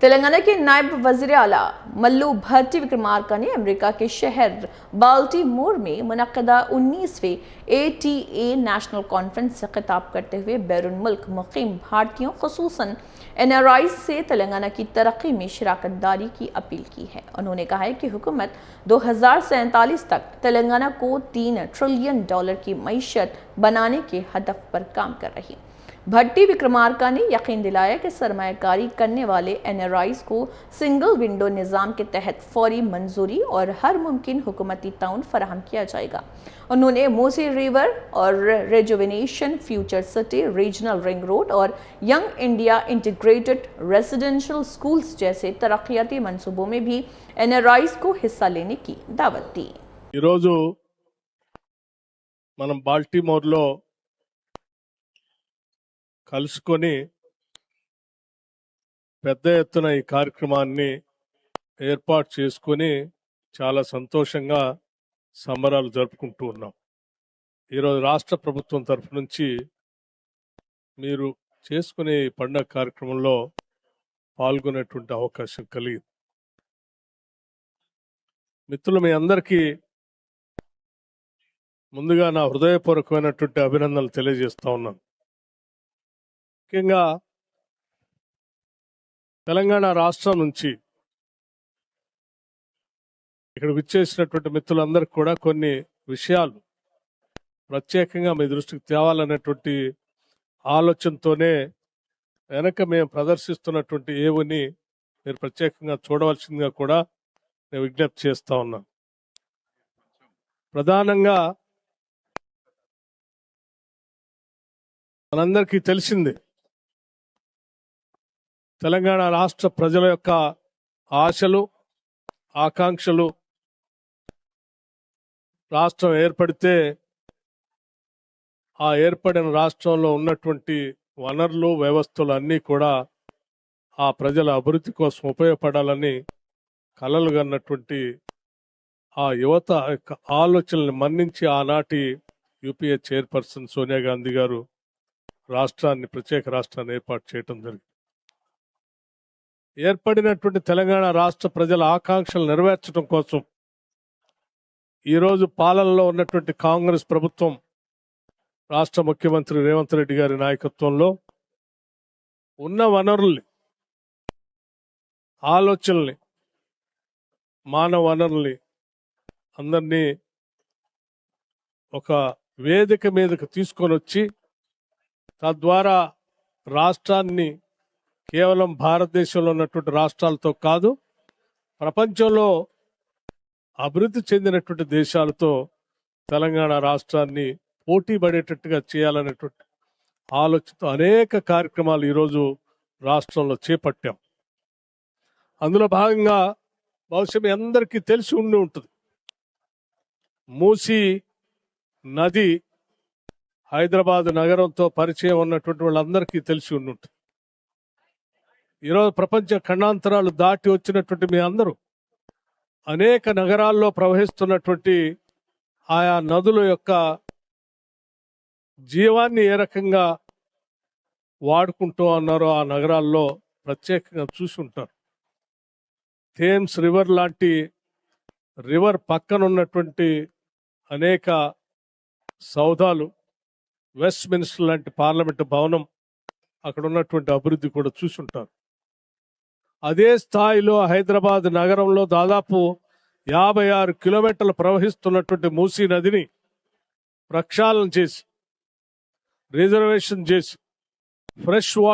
तेलंगाना के नायब वज़ीर आला मल्लू भट्टी विक्रमार्का ने अमेरिका के शहर बाल्टीमोर में मुनक़दा 19वें ATA नेशनल कॉन्फ्रेंस से खिताब करते हुए बैरून मुल्क मुक़ीम भारतीयों ख़ुसूसन NRIs से तेलंगाना की तरक्की में शिराकत दारी की अपील की है। उन्होंने कहा है कि हुकूमत 2047 तक तेलंगाना को $3 ट्रिलियन की मईशत बनाने के हदफ पर काम कर रही है। भट्टी विक्रमार्का ने यकीन दिलाया कि सरमायाकारी करने वाले NRIs को सिंगल विंडो निज़ाम के तहत फौरी मंजूरी और हर मुमकिन हुकूमती ताउन फराहम किया जाएगा। उन्होंने मूसी रिवर और rejuvenation future city regional ring road और young India integrated residential schools जैसे तरक्याती मंसूबों में भी NRIs को हिस्सा लेने की दावत दी। మనం బాల్టిమోర్లో కలుసుకొని పెద్ద ఎత్తున ఈ కార్యక్రమాన్ని ఏర్పాటు చేసుకొని చాలా సంతోషంగా సంబరాలు జరుపుకుంటూ ఉన్నాం. ఈరోజు రాష్ట్ర ప్రభుత్వం తరఫు నుంచి మీరు చేసుకునే పండుగ కార్యక్రమంలో పాల్గొనేటువంటి అవకాశం కలిగింది. మిత్రులు, మీ అందరికీ ముందుగా నా హృదయపూర్వకమైనటువంటి అభినందనలు తెలియజేస్తా ఉన్నాను. ముఖ్యంగా తెలంగాణ రాష్ట్రం నుంచి ఇక్కడ విచ్చేసినటువంటి మిత్రులందరికీ కూడా కొన్ని విషయాలు ప్రత్యేకంగా మీ దృష్టికి తేవాలనేటువంటి ఆలోచనతోనే వెనక మేము ప్రదర్శిస్తున్నటువంటి ఏవుని మీరు ప్రత్యేకంగా చూడవలసిందిగా కూడా నేను విజ్ఞప్తి చేస్తా ఉన్నాను. ప్రధానంగా మనందరికీ తెలిసిందే, తెలంగాణ రాష్ట్ర ప్రజల యొక్క ఆశలు ఆకాంక్షలు రాష్ట్రం ఏర్పడితే ఆ ఏర్పడిన రాష్ట్రంలో ఉన్నటువంటి వనరులు వ్యవస్థలు అన్నీ కూడా ఆ ప్రజల అభివృద్ధి కోసం ఉపయోగపడాలని కలలు కన్నటువంటి ఆ యువత యొక్క ఆలోచనల్ని మన్నించి ఆనాటి యూపీఏ చైర్పర్సన్ సోనియా గాంధీ గారు ప్రత్యేక రాష్ట్రాన్ని ఏర్పాటు చేయడం జరిగింది. ఏర్పడినటువంటి తెలంగాణ రాష్ట్ర ప్రజల ఆకాంక్షలు నెరవేర్చడం కోసం ఈరోజు పాలనలో ఉన్నటువంటి కాంగ్రెస్ ప్రభుత్వం రాష్ట్ర ముఖ్యమంత్రి రేవంత్ రెడ్డి గారి నాయకత్వంలో ఉన్న వనరుల్ని, ఆలోచనల్ని, మానవ వనరుల్ని అందరినీ ఒక వేదిక మీదకు తీసుకొని వచ్చి తద్వారా రాష్ట్రాన్ని కేవలం భారతదేశంలో ఉన్నటువంటి రాష్ట్రాలతో కాదు, ప్రపంచంలో అభివృద్ధి చెందినటువంటి దేశాలతో తెలంగాణ రాష్ట్రాన్ని పోటీ పడేటట్టుగా చేయాలనేటువంటి ఆలోచనతో అనేక కార్యక్రమాలు ఈరోజు రాష్ట్రంలో చేపట్టాం. అందులో భాగంగా బహుశా మీ అందరికీ తెలిసి ఉండి ఉంటుంది, మూసీ నది హైదరాబాద్ నగరంతో పరిచయం ఉన్నటువంటి వాళ్ళందరికీ తెలిసి ఉండి ఉంటుంది. ఈరోజు ప్రపంచ ఖండాంతరాలు దాటి వచ్చినటువంటి మీ అందరూ అనేక నగరాల్లో ప్రవహిస్తున్నటువంటి ఆయా నదుల యొక్క జీవాన్ని ఏ రకంగా వాడుకుంటూ ఉన్నారో ఆ నగరాల్లో ప్రత్యేకంగా చూసి ఉంటారు. థేమ్స్ రివర్ లాంటి రివర్ పక్కన ఉన్నటువంటి అనేక సౌధాలు, వెస్ట్ మినిస్టర్ లాంటి పార్లమెంటు భవనం, అక్కడ ఉన్నటువంటి అభివృద్ధి కూడా చూసి ఉంటారు. అదే స్థాయిలో హైదరాబాద్ నగరంలో దాదాపు 56 కిలోమీటర్లు ప్రవహిస్తున్నటువంటి మూసీ నదిని ప్రక్షాళన చేసి, రిజర్వేషన్ చేసి, ఫ్రెష్ వాటర్